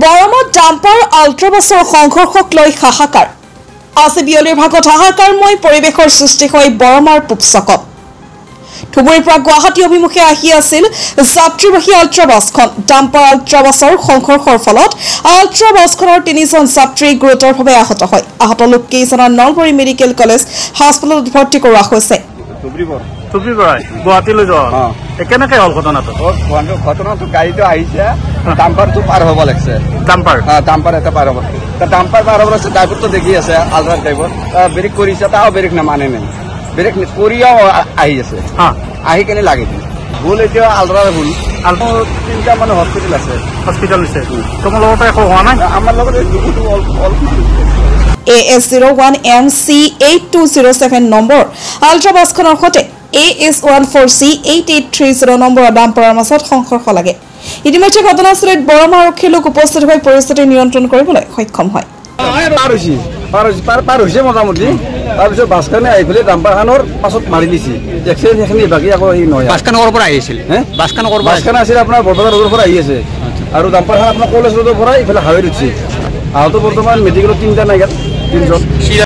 বৰমত dumper আল্ট্ৰাবাছৰ সংঘৰ্ষক লৈ হাহাকাৰ আজি বিয়লিৰ ভাগত হাহাকাৰময় পৰিৱেশৰ সৃষ্টি হয় বৰমাৰ পূবচকত ধুবুৰীৰ পৰা গুৱাহাটী অভিমুখে আহি আছিল যাত্ৰীবাহী আল্ট্ৰাবাছখন ডাম্পাৰ আল্ট্ৰাবাছৰ সংঘৰ্ষৰ ফলত আল্ট্ৰাবাছখনৰ 3জন যাত্ৰী গুৰুতৰভাৱে আহত হয় আহত লোককেইজনৰ নলবাৰী মেডিকেল কলেজ হাস্পতালত ভৰ্তি কৰোৱা হৈছে গুৱাহাটীলৈ যোৱা কেনেকে হল ঘটনাটো গাড়ীটো আহিছে ডাম্পাৰটো পাৰ হ'ব লাগিছে ডাম্পাৰ এটা পাৰ হ'ব ডাম্পাৰ পাৰ হ'ব লাগিছে ড্ৰাইভাৰটো দেখি আছে আল্ট্ৰা ড্ৰাইভাৰ ব্ৰেক কৰিছে তাও ব্ৰেক নামানে নাই ব্ৰেক কৰিও আহি আছে আহি কেনে লাগি ভুল এতিয়া আল্ট্ৰাৰ ভুল 3টা মানে হস্পিটেল আছে তোমাৰ লগতে একো হোৱা নাই আমাৰ লগতে AS01MC8207 নম্বৰ আল্ট্ৰাবাছখনৰ সৈতে AS14C8830 নম্বৰৰ ডাম্পাৰৰ মাজত সংঘৰ্ষ লাগে ইতিমধ্যে ঘটনাস্থলীত বৰমা আৰক্ষীৰ লোক উপস্থিত হৈ পৰিস্থিতি নিয়ন্ত্ৰণ কৰিবলৈ সক্ষম হয় পাৰ হৈছে মোটামুটি তাৰপিছত বাছখনে আহি পেলাই ডাম্পাৰখনৰ পাছত মাৰি দিছে এক্সিডেণ্ট সেইখিনি বাকী আকৌ এই নহয় বাছখনৰ পৰা আহিছিল বাছখন আছিল আপোনাৰ বৰপেটা ৰোডৰ পৰা আহি আছে আৰু ডাম্পাৰখন আপোনাৰ কলেজ ৰোডৰ পৰা ইফালে হাইৱেত উঠিছে আহত বৰ্তমান মেডিকেলত 3টা নাই 3জন